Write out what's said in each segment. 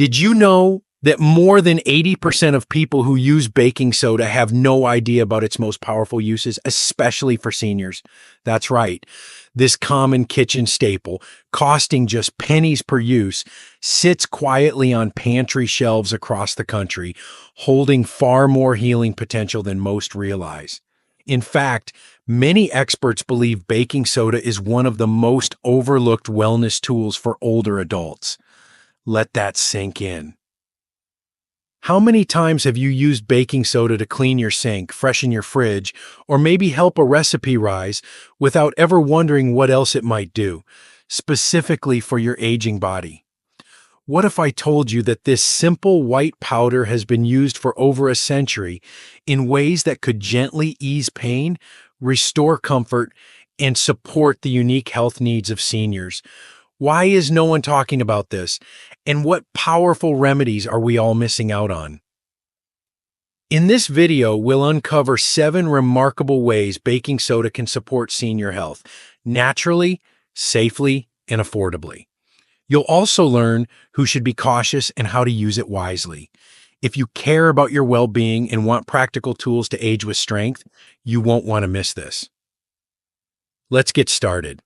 Did you know that more than 80% of people who use baking soda have no idea about its most powerful uses, especially for seniors? That's right. This common kitchen staple, costing just pennies per use, sits quietly on pantry shelves across the country, holding far more healing potential than most realize. In fact, many experts believe baking soda is one of the most overlooked wellness tools for older adults. Let that sink in. How many times have you used baking soda to clean your sink, freshen your fridge, or maybe help a recipe rise without ever wondering what else it might do, specifically for your aging body? What if I told you that this simple white powder has been used for over a century in ways that could gently ease pain, restore comfort, and support the unique health needs of seniors? Why is no one talking about this? And what powerful remedies are we all missing out on? In this video, we'll uncover 7 remarkable ways baking soda can support senior health, naturally, safely, and affordably. You'll also learn who should be cautious and how to use it wisely. If you care about your well-being and want practical tools to age with strength, you won't want to miss this. Let's get started.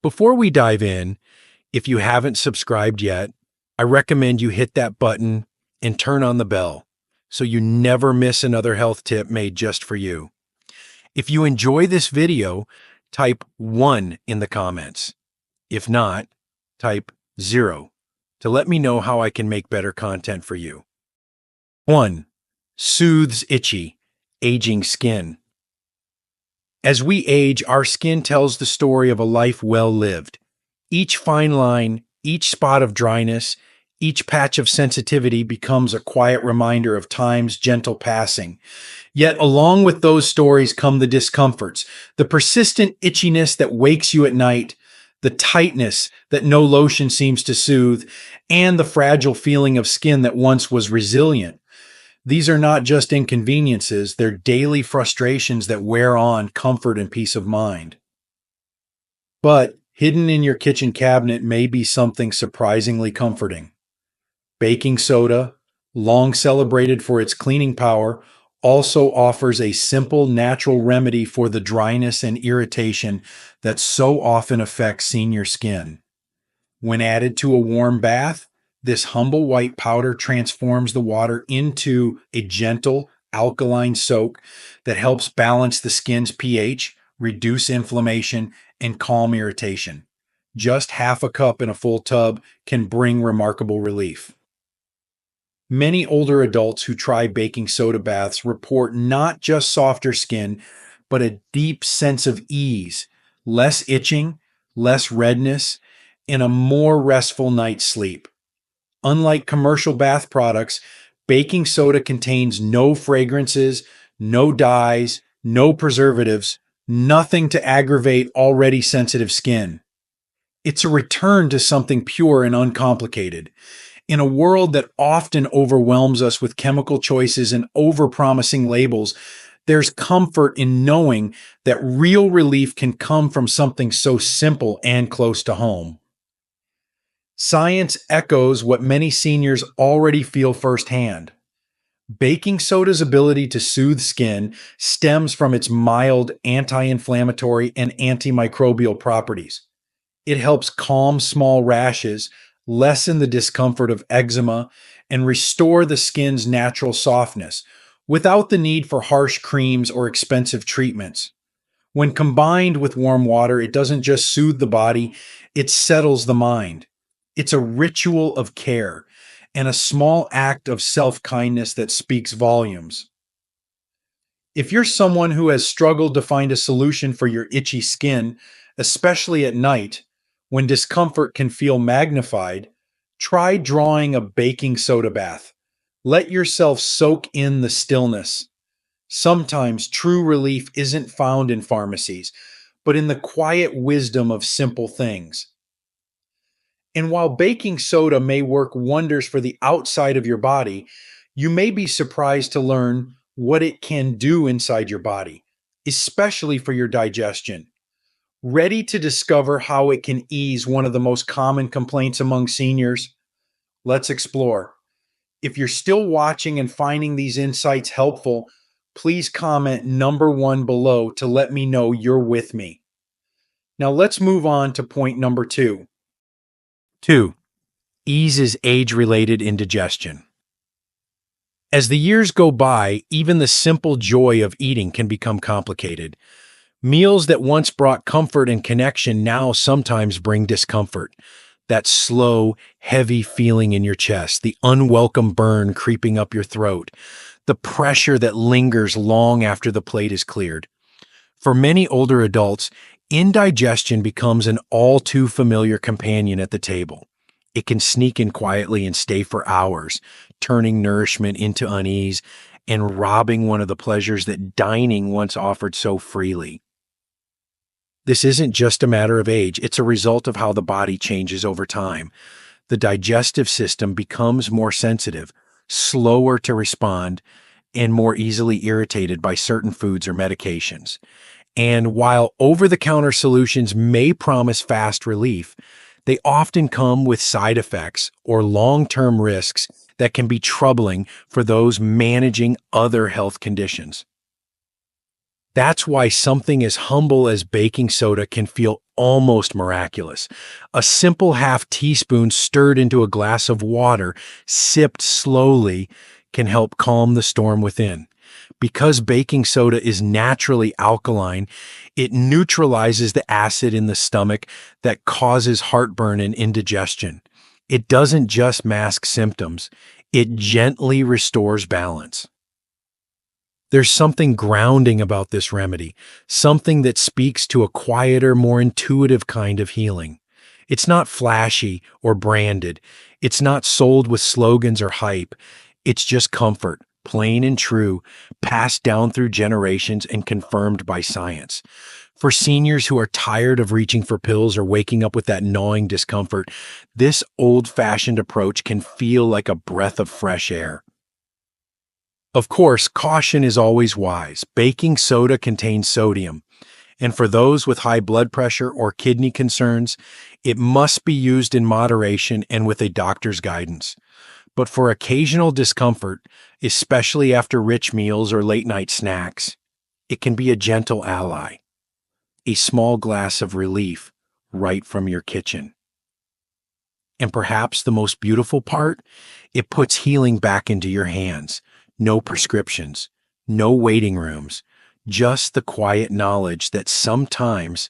Before we dive in, if you haven't subscribed yet, I recommend you hit that button and turn on the bell so you never miss another health tip made just for you. If you enjoy this video, type 1 in the comments. If not, type 0 to let me know how I can make better content for you. 1. Soothes itchy, aging skin. As we age, our skin tells the story of a life well lived. Each fine line, each spot of dryness, each patch of sensitivity becomes a quiet reminder of time's gentle passing. Yet along with those stories come the discomforts, the persistent itchiness that wakes you at night, the tightness that no lotion seems to soothe, and the fragile feeling of skin that once was resilient. These are not just inconveniences, they're daily frustrations that wear on comfort and peace of mind. But hidden in your kitchen cabinet may be something surprisingly comforting. Baking soda, long celebrated for its cleaning power, also offers a simple, natural remedy for the dryness and irritation that so often affects senior skin. When added to a warm bath, this humble white powder transforms the water into a gentle, alkaline soak that helps balance the skin's pH, reduce inflammation, and calm irritation. Just half a cup in a full tub can bring remarkable relief. Many older adults who try baking soda baths report not just softer skin, but a deep sense of ease, less itching, less redness, and a more restful night's sleep. Unlike commercial bath products, baking soda contains no fragrances, no dyes, no preservatives, nothing to aggravate already sensitive skin. It's a return to something pure and uncomplicated. In a world that often overwhelms us with chemical choices and overpromising labels, there's comfort in knowing that real relief can come from something so simple and close to home. Science echoes what many seniors already feel firsthand. Baking soda's ability to soothe skin stems from its mild anti-inflammatory and antimicrobial properties. It helps calm small rashes, lessen the discomfort of eczema, and restore the skin's natural softness without the need for harsh creams or expensive treatments. When combined with warm water, it doesn't just soothe the body, it settles the mind. It's a ritual of care and a small act of self-kindness that speaks volumes. If you're someone who has struggled to find a solution for your itchy skin, especially at night, when discomfort can feel magnified, try drawing a baking soda bath. Let yourself soak in the stillness. Sometimes true relief isn't found in pharmacies, but in the quiet wisdom of simple things. And while baking soda may work wonders for the outside of your body, you may be surprised to learn what it can do inside your body, especially for your digestion. Ready to discover how it can ease one of the most common complaints among seniors? Let's explore. If you're still watching and finding these insights helpful, please comment number 1 below to let me know you're with me. Now let's move on to point number 2. 2. Eases age-related indigestion. As the years go by, even the simple joy of eating can become complicated. Meals that once brought comfort and connection now sometimes bring discomfort. That slow, heavy feeling in your chest, the unwelcome burn creeping up your throat, the pressure that lingers long after the plate is cleared. For many older adults, indigestion becomes an all too familiar companion at the table. It can sneak in quietly and stay for hours, turning nourishment into unease and robbing one of the pleasures that dining once offered so freely. This isn't just a matter of age, it's a result of how the body changes over time. The digestive system becomes more sensitive, slower to respond, and more easily irritated by certain foods or medications. And while over-the-counter solutions may promise fast relief, they often come with side effects or long-term risks that can be troubling for those managing other health conditions. That's why something as humble as baking soda can feel almost miraculous. A simple half teaspoon stirred into a glass of water, sipped slowly, can help calm the storm within. Because baking soda is naturally alkaline, it neutralizes the acid in the stomach that causes heartburn and indigestion. It doesn't just mask symptoms, it gently restores balance. There's something grounding about this remedy, something that speaks to a quieter, more intuitive kind of healing. It's not flashy or branded. It's not sold with slogans or hype. It's just comfort, plain and true, passed down through generations and confirmed by science. For seniors who are tired of reaching for pills or waking up with that gnawing discomfort, this old-fashioned approach can feel like a breath of fresh air. Of course, caution is always wise. Baking soda contains sodium, and for those with high blood pressure or kidney concerns, it must be used in moderation and with a doctor's guidance. But for occasional discomfort, especially after rich meals or late-night snacks, it can be a gentle ally, a small glass of relief right from your kitchen. And perhaps the most beautiful part, it puts healing back into your hands. No prescriptions, no waiting rooms, just the quiet knowledge that sometimes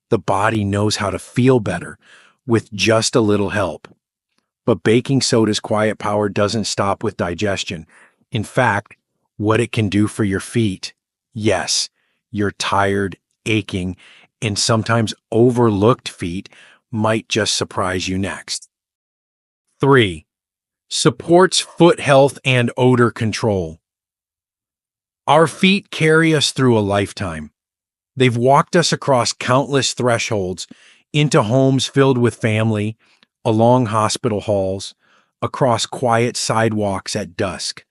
the body knows how to feel better with just a little help. But baking soda's quiet power doesn't stop with digestion. In fact, what it can do for your feet, yes, your tired, aching, and sometimes overlooked feet might just surprise you next. 3. Supports foot health and odor control. Our feet carry us through a lifetime. They've walked us across countless thresholds, into homes filled with family, along hospital halls, across quiet sidewalks at dusk.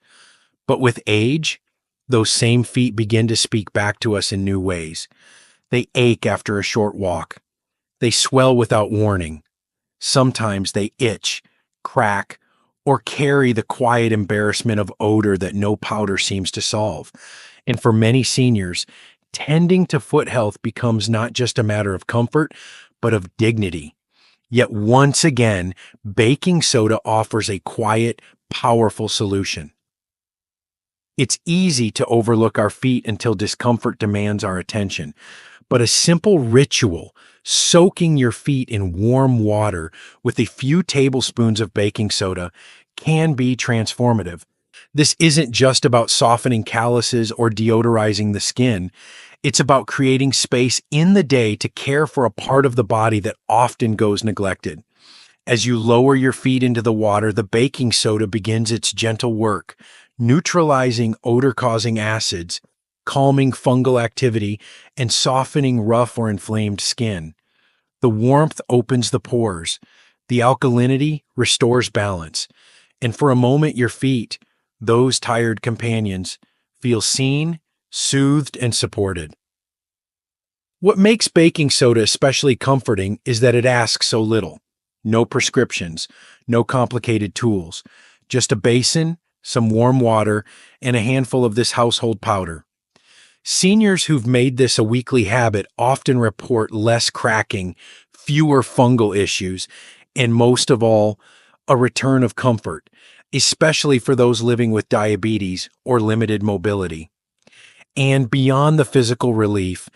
But with age, those same feet begin to speak back to us in new ways. They ache after a short walk. They swell without warning. Sometimes they itch, crack, or carry the quiet embarrassment of odor that no powder seems to solve. And for many seniors, tending to foot health becomes not just a matter of comfort, but of dignity. Yet once again, baking soda offers a quiet, powerful solution. It's easy to overlook our feet until discomfort demands our attention, but a simple ritual, soaking your feet in warm water with a few tablespoons of baking soda, can be transformative. This isn't just about softening calluses or deodorizing the skin. It's about creating space in the day to care for a part of the body that often goes neglected. As you lower your feet into the water, the baking soda begins its gentle work, neutralizing odor-causing acids, calming fungal activity, and softening rough or inflamed skin. The warmth opens the pores. The alkalinity restores balance. And for a moment, your feet, those tired companions, feel seen, soothed, and supported. What makes baking soda especially comforting is that it asks so little. No prescriptions, no complicated tools, just a basin, some warm water, and a handful of this household powder. Seniors who've made this a weekly habit often report less cracking, fewer fungal issues, and most of all, a return of comfort, especially for those living with diabetes or limited mobility. And beyond the physical relief,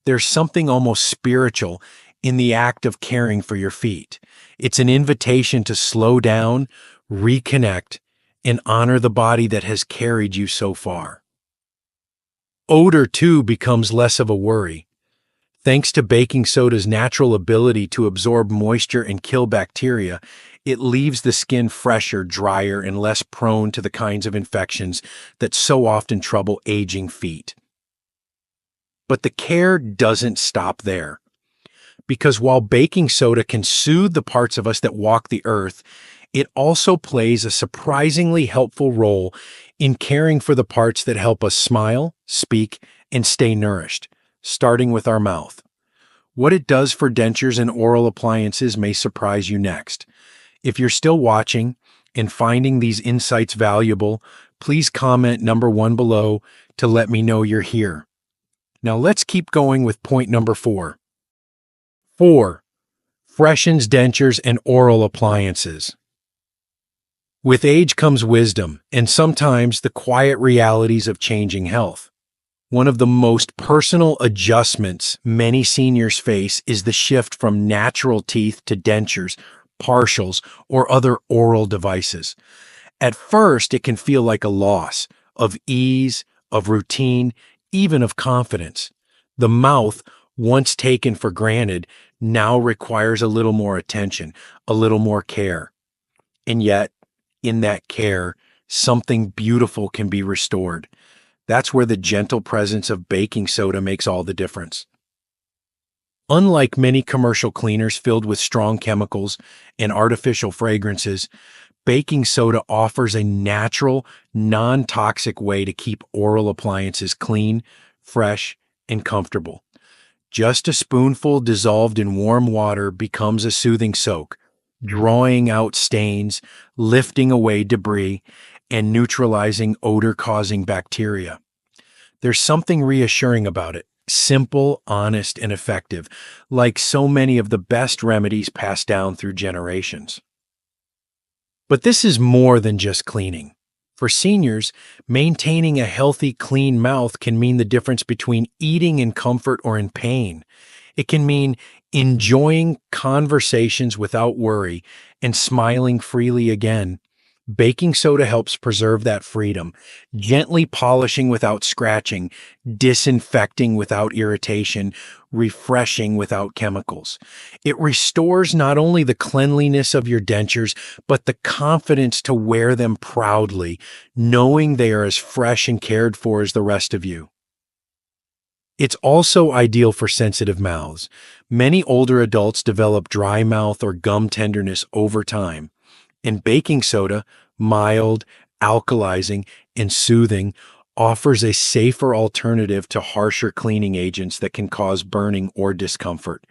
there's something almost spiritual in the act of caring for your feet. It's an invitation to slow down, reconnect, and honor the body that has carried you so far. Odor, too, becomes less of a worry. Thanks to baking soda's natural ability to absorb moisture and kill bacteria, it leaves the skin fresher, drier, and less prone to the kinds of infections that so often trouble aging feet. But the care doesn't stop there. Because while baking soda can soothe the parts of us that walk the earth, it also plays a surprisingly helpful role in caring for the parts that help us smile, speak, and stay nourished, starting with our mouth. What it does for dentures and oral appliances may surprise you next. If you're still watching and finding these insights valuable, please comment number 1 below to let me know you're here. Now let's keep going with point number 4. 4. Freshens dentures and oral appliances. With age comes wisdom, and sometimes the quiet realities of changing health. One of the most personal adjustments many seniors face is the shift from natural teeth to dentures, partials, or other oral devices. At first, it can feel like a loss of ease, of routine, even of confidence. The mouth, once taken for granted, now requires a little more attention, a little more care. And yet, in that care, something beautiful can be restored. That's where the gentle presence of baking soda makes all the difference. Unlike many commercial cleaners filled with strong chemicals and artificial fragrances, baking soda offers a natural, non-toxic way to keep oral appliances clean, fresh, and comfortable. Just a spoonful dissolved in warm water becomes a soothing soak, drawing out stains, lifting away debris, and neutralizing odor-causing bacteria. There's something reassuring about it, simple, honest, and effective, like so many of the best remedies passed down through generations. But this is more than just cleaning. For seniors, maintaining a healthy, clean mouth can mean the difference between eating in comfort or in pain. It can mean enjoying conversations without worry and smiling freely again. Baking soda helps preserve that freedom, gently polishing without scratching, disinfecting without irritation, refreshing without chemicals. It restores not only the cleanliness of your dentures, but the confidence to wear them proudly, knowing they are as fresh and cared for as the rest of you. It's also ideal for sensitive mouths. Many older adults develop dry mouth or gum tenderness over time. And baking soda, mild, alkalizing, and soothing, offers a safer alternative to harsher cleaning agents that can cause burning or discomfort.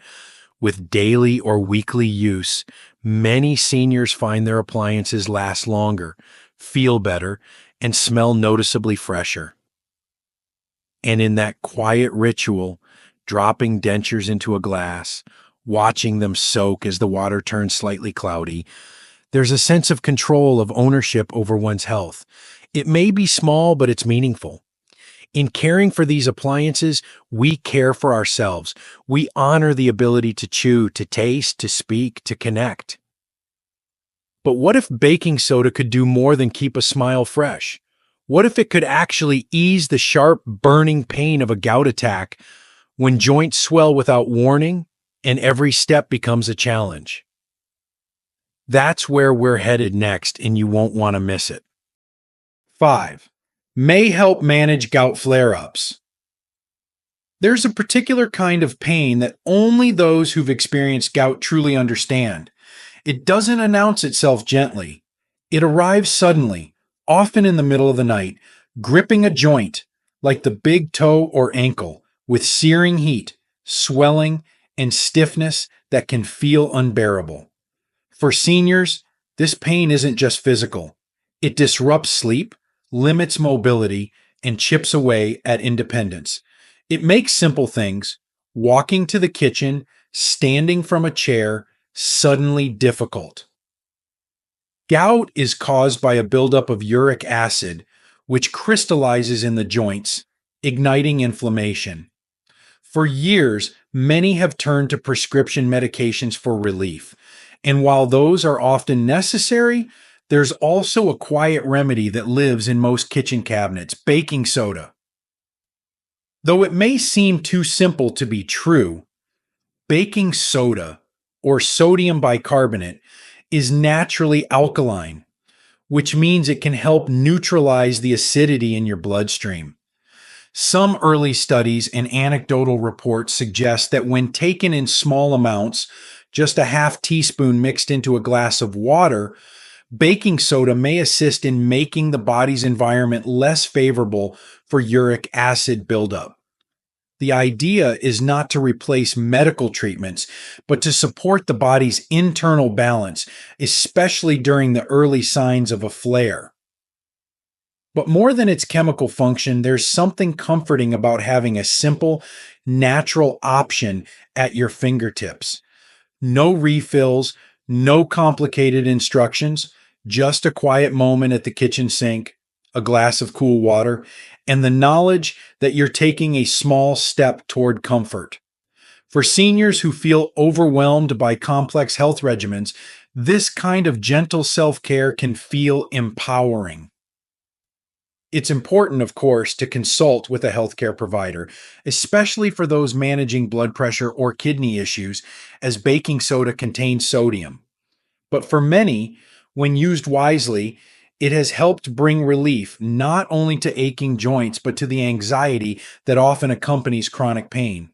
With daily or weekly use, many seniors find their appliances last longer, feel better, and smell noticeably fresher. And in that quiet ritual, dropping dentures into a glass, watching them soak as the water turns slightly cloudy, there's a sense of control, of ownership over one's health. It may be small, but it's meaningful. In caring for these appliances, we care for ourselves. We honor the ability to chew, to taste, to speak, to connect. But what if baking soda could do more than keep a smile fresh? What if it could actually ease the sharp, burning pain of a gout attack when joints swell without warning and every step becomes a challenge? That's where we're headed next, and you won't want to miss it. 5. May help manage gout flare-ups. There's a particular kind of pain that only those who've experienced gout truly understand. It doesn't announce itself gently. It arrives suddenly, often in the middle of the night, gripping a joint, like the big toe or ankle, with searing heat, swelling, and stiffness that can feel unbearable. For seniors, this pain isn't just physical. It disrupts sleep, limits mobility, and chips away at independence. It makes simple things, walking to the kitchen, standing from a chair, suddenly difficult. Gout is caused by a buildup of uric acid, which crystallizes in the joints, igniting inflammation. For years, many have turned to prescription medications for relief. And while those are often necessary, there's also a quiet remedy that lives in most kitchen cabinets: baking soda. Though it may seem too simple to be true, baking soda, or sodium bicarbonate, is naturally alkaline, which means it can help neutralize the acidity in your bloodstream. Some early studies and anecdotal reports suggest that when taken in small amounts, just a half teaspoon mixed into a glass of water, baking soda may assist in making the body's environment less favorable for uric acid buildup. The idea is not to replace medical treatments, but to support the body's internal balance, especially during the early signs of a flare. But more than its chemical function, there's something comforting about having a simple, natural option at your fingertips. No refills, no complicated instructions, just a quiet moment at the kitchen sink, a glass of cool water, and the knowledge that you're taking a small step toward comfort. For seniors who feel overwhelmed by complex health regimens, this kind of gentle self-care can feel empowering. It's important, of course, to consult with a healthcare provider, especially for those managing blood pressure or kidney issues, as baking soda contains sodium. But for many, when used wisely, it has helped bring relief not only to aching joints, but to the anxiety that often accompanies chronic pain.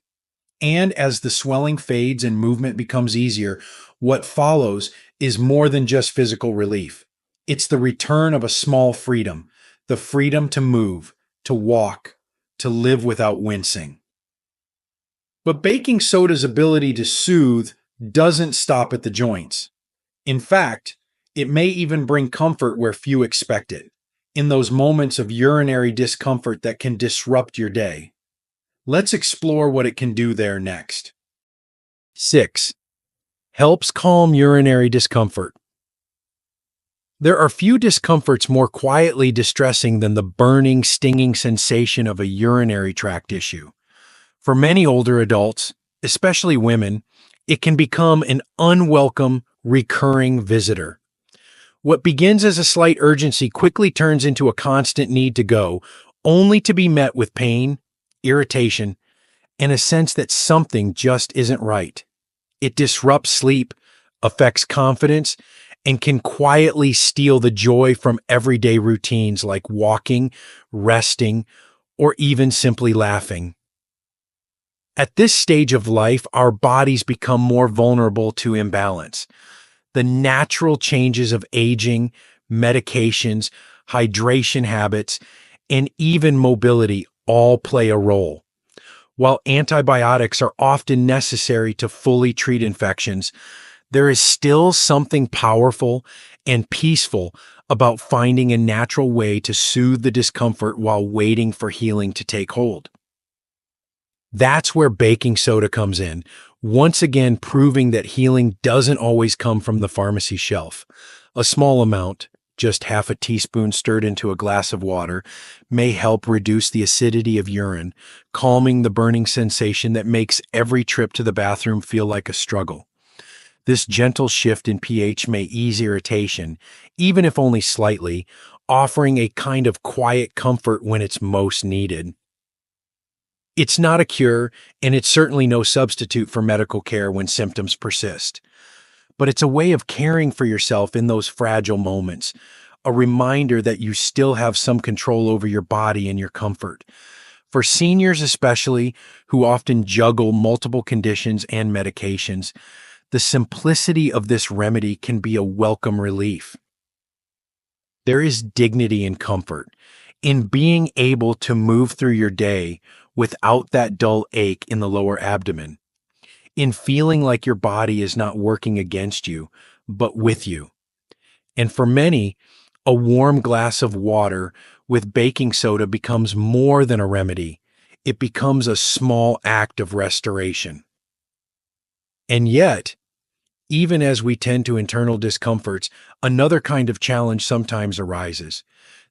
And as the swelling fades and movement becomes easier, what follows is more than just physical relief. It's the return of a small freedom, the freedom to move, to walk, to live without wincing. But baking soda's ability to soothe doesn't stop at the joints. In fact, it may even bring comfort where few expect it, in those moments of urinary discomfort that can disrupt your day. Let's explore what it can do there next. 6. Helps calm urinary discomfort. There are few discomforts more quietly distressing than the burning, stinging sensation of a urinary tract issue. For many older adults, especially women, it can become an unwelcome, recurring visitor. What begins as a slight urgency quickly turns into a constant need to go, only to be met with pain, irritation, and a sense that something just isn't right. It disrupts sleep, affects confidence, and can quietly steal the joy from everyday routines like walking, resting, or even simply laughing. At this stage of life, our bodies become more vulnerable to imbalance. The natural changes of aging, medications, hydration habits, and even mobility all play a role. While antibiotics are often necessary to fully treat infections, there is still something powerful and peaceful about finding a natural way to soothe the discomfort while waiting for healing to take hold. That's where baking soda comes in, once again proving that healing doesn't always come from the pharmacy shelf. A small amount, just half a teaspoon stirred into a glass of water, may help reduce the acidity of urine, calming the burning sensation that makes every trip to the bathroom feel like a struggle. This gentle shift in pH may ease irritation, even if only slightly, offering a kind of quiet comfort when it's most needed. It's not a cure, and it's certainly no substitute for medical care when symptoms persist. But it's a way of caring for yourself in those fragile moments, a reminder that you still have some control over your body and your comfort. For seniors especially, who often juggle multiple conditions and medications, the simplicity of this remedy can be a welcome relief. There is dignity and comfort in being able to move through your day without that dull ache in the lower abdomen, in feeling like your body is not working against you, but with you. And for many, a warm glass of water with baking soda becomes more than a remedy. It becomes a small act of restoration. And yet, even as we tend to internal discomforts, another kind of challenge sometimes arises.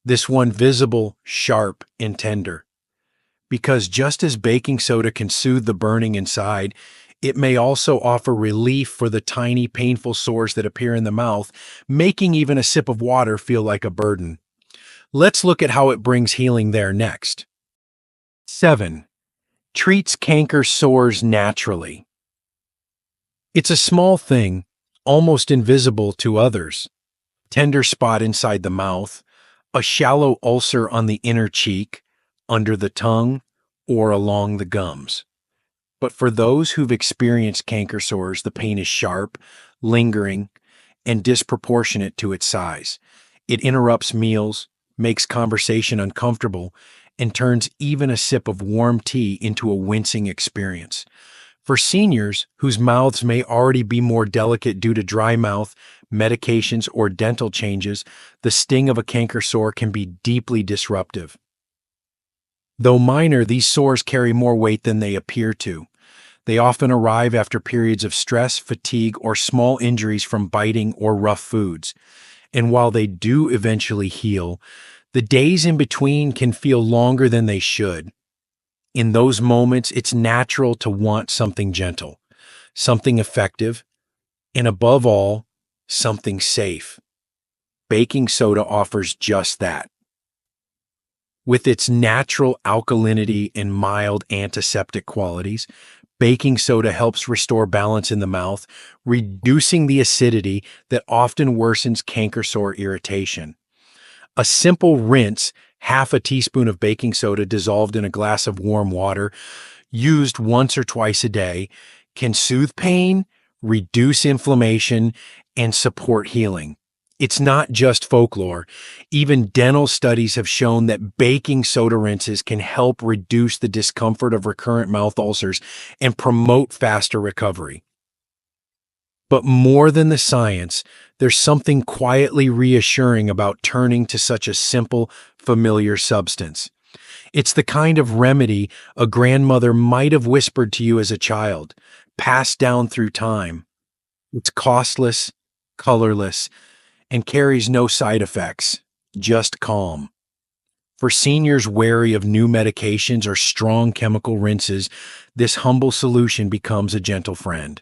This one visible, sharp, and tender. Because just as baking soda can soothe the burning inside, it may also offer relief for the tiny, painful sores that appear in the mouth, making even a sip of water feel like a burden. Let's look at how it brings healing there next. 7. Treats canker sores naturally. It's a small thing, almost invisible to others. Tender spot inside the mouth, a shallow ulcer on the inner cheek, under the tongue, or along the gums. But for those who've experienced canker sores, the pain is sharp, lingering, and disproportionate to its size. It interrupts meals, makes conversation uncomfortable, and turns even a sip of warm tea into a wincing experience. For seniors whose mouths may already be more delicate due to dry mouth, medications, or dental changes, the sting of a canker sore can be deeply disruptive. Though minor, these sores carry more weight than they appear to. They often arrive after periods of stress, fatigue, or small injuries from biting or rough foods. And while they do eventually heal, the days in between can feel longer than they should. In those moments, it's natural to want something gentle, something effective, and above all, something safe. Baking soda offers just that. With its natural alkalinity and mild antiseptic qualities, baking soda helps restore balance in the mouth, reducing the acidity that often worsens canker sore irritation. A simple rinse, half a teaspoon of baking soda dissolved in a glass of warm water, used once or twice a day, can soothe pain, reduce inflammation, and support healing. It's not just folklore. Even dental studies have shown that baking soda rinses can help reduce the discomfort of recurrent mouth ulcers and promote faster recovery. But more than the science, there's something quietly reassuring about turning to such a simple, familiar substance. It's the kind of remedy a grandmother might have whispered to you as a child, passed down through time. It's costless, colorless, and carries no side effects, just calm. For seniors wary of new medications or strong chemical rinses, this humble solution becomes a gentle friend.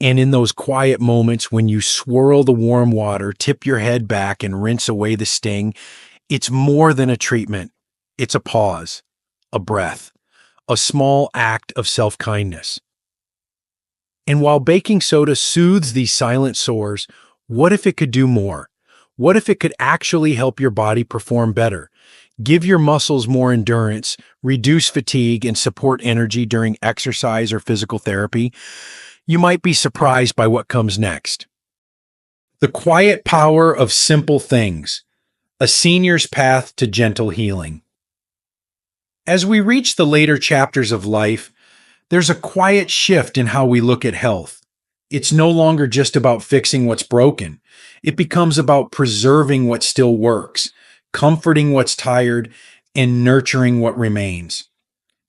And in those quiet moments when you swirl the warm water, tip your head back, and rinse away the sting, it's more than a treatment. It's a pause, a breath, a small act of self-kindness. And while baking soda soothes these silent sores, what if it could do more? What if it could actually help your body perform better? Give your muscles more endurance, reduce fatigue, and support energy during exercise or physical therapy? You might be surprised by what comes next. The quiet power of simple things, a senior's path to gentle healing. As we reach the later chapters of life, there's a quiet shift in how we look at health. It's no longer just about fixing what's broken. It becomes about preserving what still works, comforting what's tired, and nurturing what remains.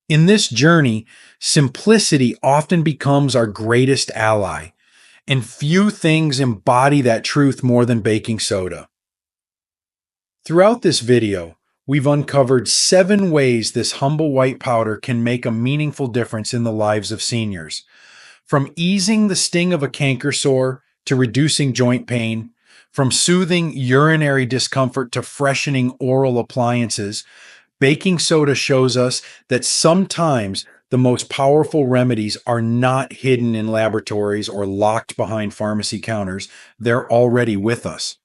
In this journey, simplicity often becomes our greatest ally, and few things embody that truth more than baking soda. Throughout this video, we've uncovered 7 ways this humble white powder can make a meaningful difference in the lives of seniors. From easing the sting of a canker sore to reducing joint pain, from soothing urinary discomfort to freshening oral appliances, baking soda shows us that sometimes the most powerful remedies are not hidden in laboratories or locked behind pharmacy counters. They're already with us,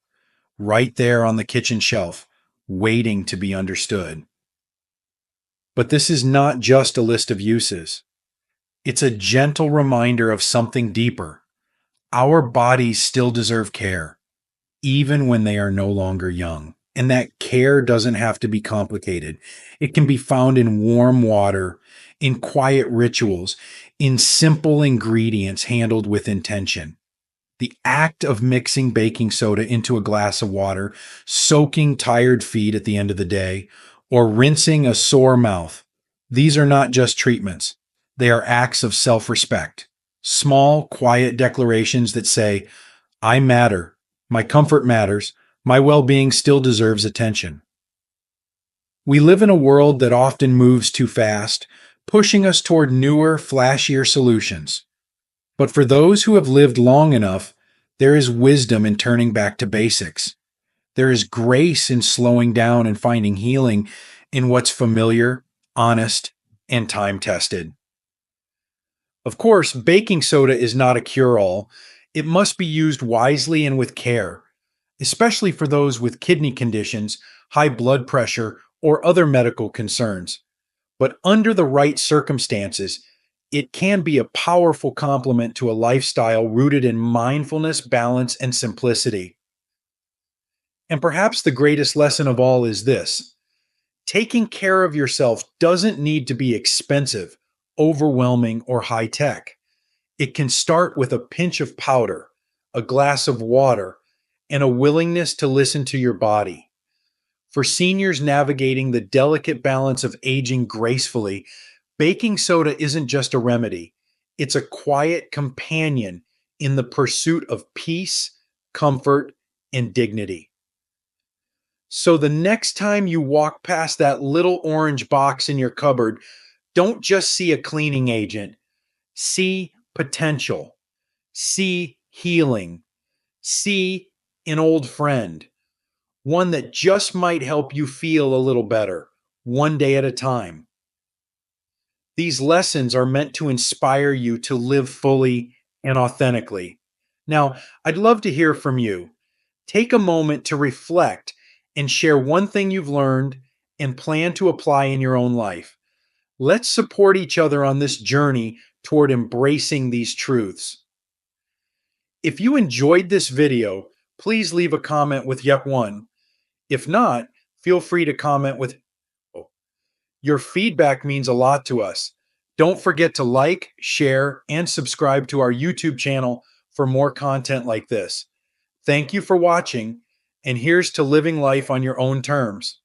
right there on the kitchen shelf, waiting to be understood. But this is not just a list of uses. It's a gentle reminder of something deeper. Our bodies still deserve care, even when they are no longer young. And that care doesn't have to be complicated. It can be found in warm water, in quiet rituals, in simple ingredients handled with intention. The act of mixing baking soda into a glass of water, soaking tired feet at the end of the day, or rinsing a sore mouth. These are not just treatments. They are acts of self-respect. Small, quiet declarations that say, I matter, my comfort matters, my well-being still deserves attention. We live in a world that often moves too fast, pushing us toward newer, flashier solutions. But for those who have lived long enough, there is wisdom in turning back to basics. There is grace in slowing down and finding healing in what's familiar, honest, and time-tested. Of course, baking soda is not a cure-all. It must be used wisely and with care, especially for those with kidney conditions, high blood pressure, or other medical concerns. But under the right circumstances, it can be a powerful complement to a lifestyle rooted in mindfulness, balance, and simplicity. And perhaps the greatest lesson of all is this: taking care of yourself doesn't need to be expensive, overwhelming, or high tech. It can start with a pinch of powder, a glass of water, and a willingness to listen to your body. For seniors navigating the delicate balance of aging gracefully, baking soda isn't just a remedy. It's a quiet companion in the pursuit of peace, comfort, and dignity. So the next time you walk past that little orange box in your cupboard, don't just see a cleaning agent. See potential. See healing. See an old friend. One that just might help you feel a little better, one day at a time. These lessons are meant to inspire you to live fully and authentically. Now, I'd love to hear from you. Take a moment to reflect and share one thing you've learned and plan to apply in your own life. Let's support each other on this journey toward embracing these truths. If you enjoyed this video, please leave a comment with "Yep one." If not, feel free to comment with "Oh." Your feedback means a lot to us. Don't forget to like, share, and subscribe to our YouTube channel for more content like this. Thank you for watching, and here's to living life on your own terms.